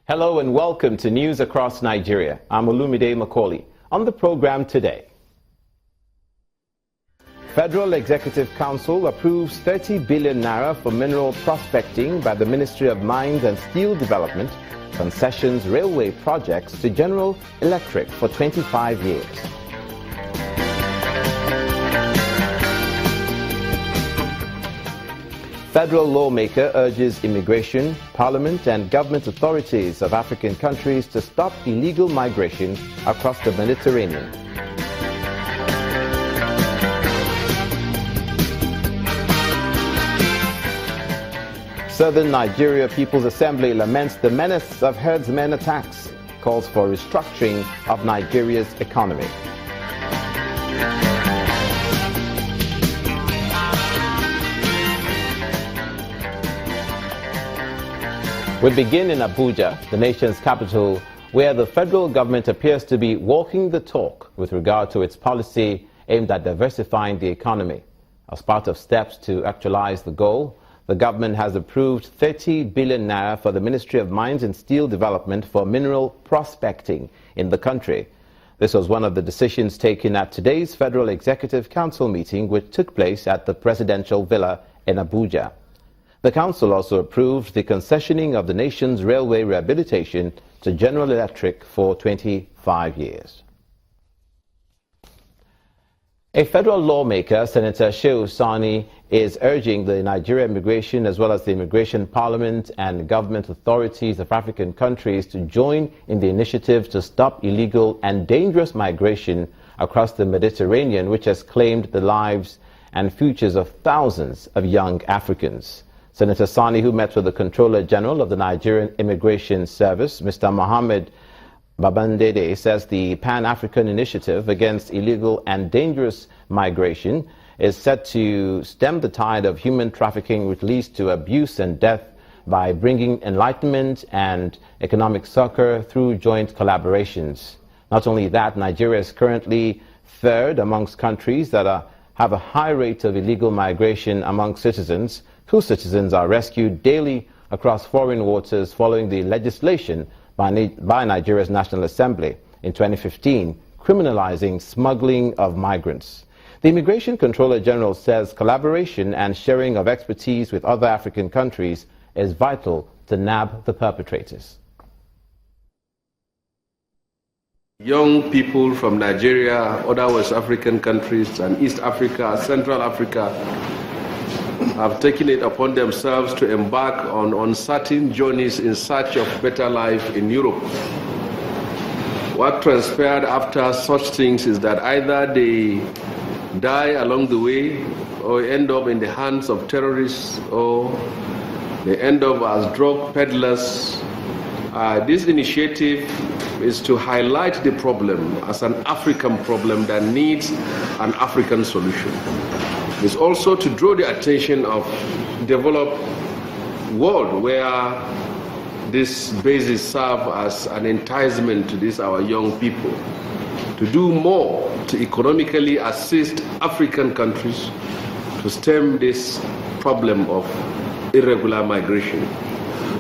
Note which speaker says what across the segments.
Speaker 1: Hello and welcome to News Across Nigeria. I'm Olumide Macaulay. On the program today, Federal Executive Council approves 30 billion naira for mineral prospecting by the Ministry of Mines and Steel Development, concessions railway projects to General Electric for 25 years. Federal lawmaker urges immigration, parliament and government authorities of African countries to stop illegal migration across the Mediterranean. Southern Nigeria People's Assembly laments the menace of herdsmen attacks, calls for restructuring of Nigeria's economy. We begin in Abuja, the nation's capital, where the federal government appears to be walking the talk with regard to its policy aimed at diversifying the economy. As part of steps to actualize the goal, the government has approved 30 billion naira for the Ministry of Mines and Steel Development for mineral prospecting in the country. This was one of the decisions taken at today's Federal Executive Council meeting, which took place at the Presidential Villa in Abuja. The council also approved the concessioning of the nation's railway rehabilitation to General Electric for 25 years. A federal lawmaker, Senator Shehu Sahni, is urging the Nigerian Immigration as well as the Immigration Parliament and government authorities of African countries to join in the initiative to stop illegal and dangerous migration across the Mediterranean, which has claimed the lives and futures of thousands of young Africans. Senator Sahni, who met with the Controller General of the Nigerian Immigration Service, Mr. Mohammed Babandede, says the Pan-African Initiative Against Illegal and Dangerous Migration is set to stem the tide of human trafficking which leads to abuse and death by bringing enlightenment and economic succor through joint collaborations. Not only that, Nigeria is currently third amongst countries that have a high rate of illegal migration among citizens, whose citizens are rescued daily across foreign waters following the legislation by Nigeria's National Assembly in 2015 criminalizing smuggling of migrants. The Immigration Controller General says collaboration and sharing of expertise with other African countries is vital to nab the perpetrators.
Speaker 2: Young people from Nigeria, other West African countries, and East Africa, Central Africa have taken it upon themselves to embark on uncertain journeys in search of better life in Europe. What transpired after such things is that either they die along the way or end up in the hands of terrorists or they end up as drug peddlers. This initiative is to highlight the problem as an African problem that needs an African solution. It's also to draw the attention of the developed world where these bases serve as an enticement to these our young people to do more to economically assist African countries to stem this problem of irregular migration.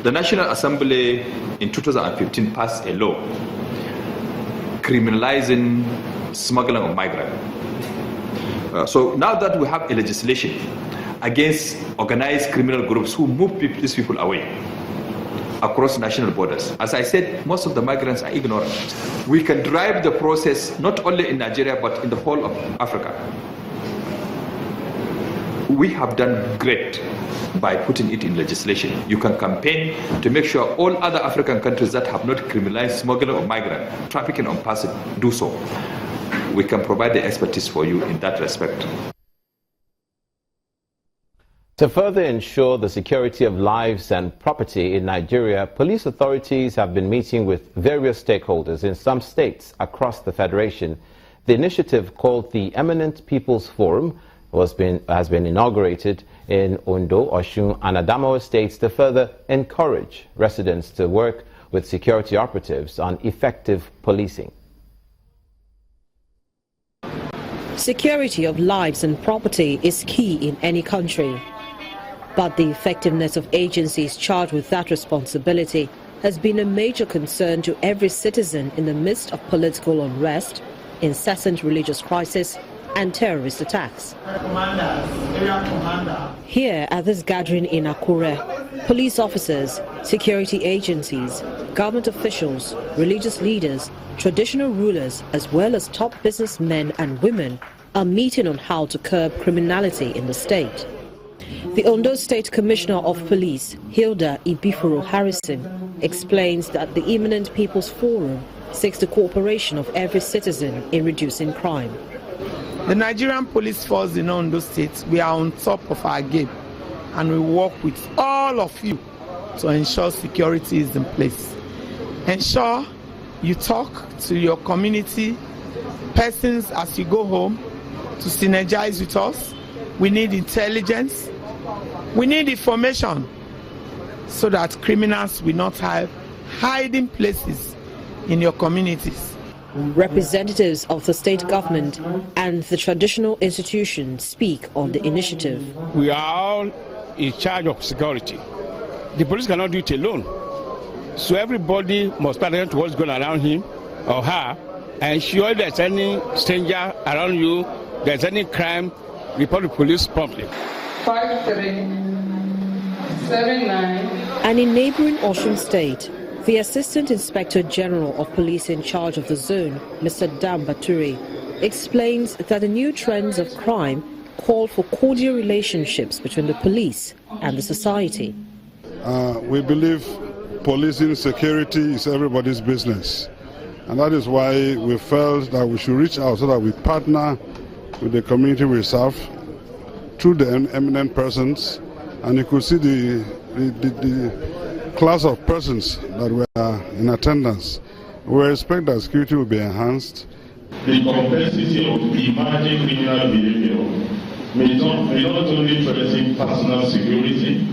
Speaker 3: The National Assembly in 2015 passed a law criminalizing smuggling of migrants. So now that we have a legislation against organized criminal groups who move these people away across national borders, as I said, most of the migrants are ignorant. We can drive the process not only in Nigeria but in the whole of Africa. We have done great by putting it in legislation. You can campaign to make sure all other African countries that have not criminalized smuggling of migrants, trafficking on person, do so. We can provide the expertise for you in that respect.
Speaker 1: To further ensure the security of lives and property in Nigeria, police authorities have been meeting with various stakeholders in some states across the Federation. The initiative, called the Eminent People's Forum, has been inaugurated in Ondo, Osun and Adamawa states to further encourage residents to work with security operatives on effective policing.
Speaker 4: Security of lives and property is key in any country. But the effectiveness of agencies charged with that responsibility has been a major concern to every citizen in the midst of political unrest, incessant religious crisis and terrorist attacks. Here at this gathering in Akure, police officers, security agencies, government officials, religious leaders, traditional rulers, as well as top businessmen and women are meeting on how to curb criminality in the state. The Ondo State Commissioner of Police, Hilda Ibifuru Harrison, explains that the imminent People's Forum seeks the cooperation of every citizen in reducing crime.
Speaker 5: The Nigerian police force in Ondo State, we are on top of our game, and we work with all of you to ensure security is in place. Ensure you talk to your community persons as you go home to synergize with us. We need intelligence. We need information so that criminals will not have hiding places in your communities.
Speaker 4: Representatives of the state government and the traditional institutions speak on the initiative.
Speaker 6: We are all in charge of security. The police cannot do it alone. So everybody must pay attention to what's going on around him or her, and ensure if there's any stranger around you, there's any crime, report the police promptly.
Speaker 7: 5379.
Speaker 4: And in neighboring Osun State, the Assistant Inspector General of Police in charge of the zone, Mr. Dam Bature, explains that the new trends of crime call for cordial relationships between the police and the society.
Speaker 8: We believe policing security is everybody's business, and that is why we felt that we should reach out so that we partner with the community we serve through the eminent persons, and you could see the class of persons that were in attendance. We expect that security will be enhanced.
Speaker 9: The complexity of emerging criminal behavior may not only threaten personal security,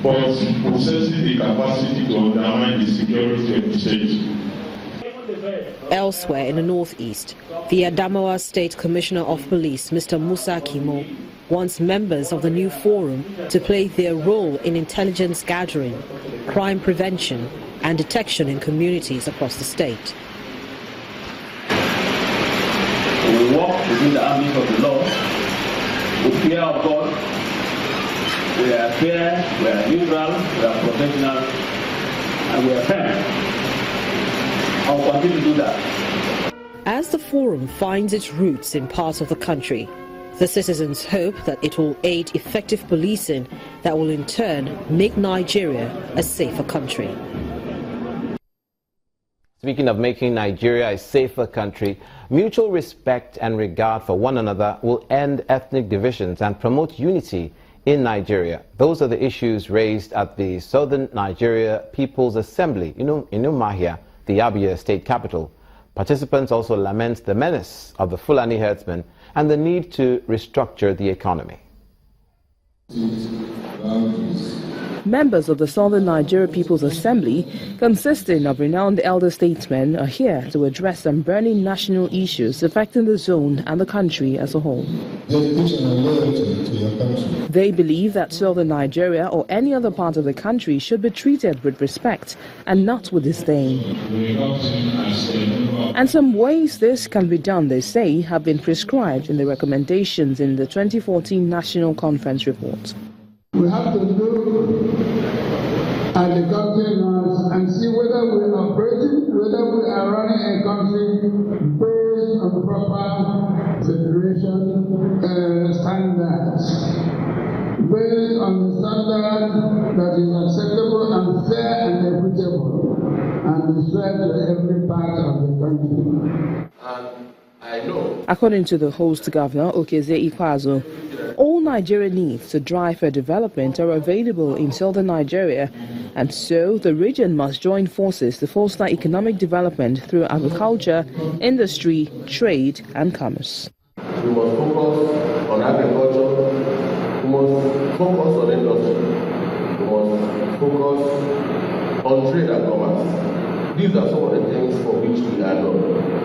Speaker 9: but possesses the capacity to undermine the security of the state.
Speaker 4: Elsewhere in the northeast, the Adamawa State Commissioner of Police, Mr. Musa Kimo, wants members of the new forum to play their role in intelligence gathering, crime prevention and detection in communities across the state.
Speaker 10: We walk within the ambit of the law, with fear of God. We are fair, we are neutral, we are professional, and we are fair. I will continue to do that.
Speaker 4: As the forum finds its roots in parts of the country, the citizens hope that it will aid effective policing that will in turn make Nigeria a safer country.
Speaker 1: Speaking of making Nigeria a safer country, mutual respect and regard for one another will end ethnic divisions and promote unity in Nigeria. Those are the issues raised at the Southern Nigeria People's Assembly in Umuahia, the Abia state capital. Participants also lament the menace of the Fulani herdsmen and the need to restructure the economy.
Speaker 11: Members of the Southern Nigeria People's Assembly, consisting of renowned elder statesmen, are here to address some burning national issues affecting the zone and the country as a whole. They believe that Southern Nigeria or any other part of the country should be treated with respect and not with disdain. And some ways this can be done, they say, have been prescribed in the recommendations in the 2014 National Conference report.
Speaker 12: We have to look at the country now and see whether we are operating, whether we are running a country based on proper federation standards, based on the standard that is acceptable and fair and equitable, and is fair to every part of the country.
Speaker 11: According to the host governor, Okeze Ikwazu, all Nigeria needs to drive for development are available in southern Nigeria, and so the region must join forces to foster economic development through agriculture, industry, trade and commerce.
Speaker 2: We must focus on agriculture, we must focus on industry, we must focus on trade and commerce. These are some of the things for which we are known.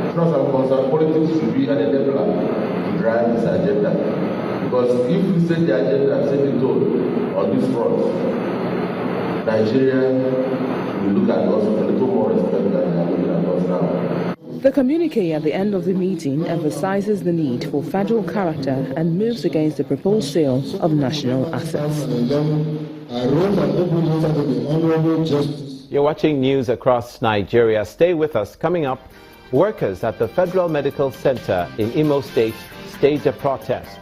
Speaker 2: As far as I'm concerned, politics should be an enabler to drive this agenda. Because if we set the agenda and set the tone on this front, Nigeria
Speaker 13: we look at us with a little more respect than they are looking at us now.
Speaker 11: The communique at the end of the meeting emphasizes the need for federal character and moves against the proposed sale of national assets.
Speaker 1: You're watching news across Nigeria. Stay with us. Coming up, workers at the Federal Medical Center in Imo State staged a protest.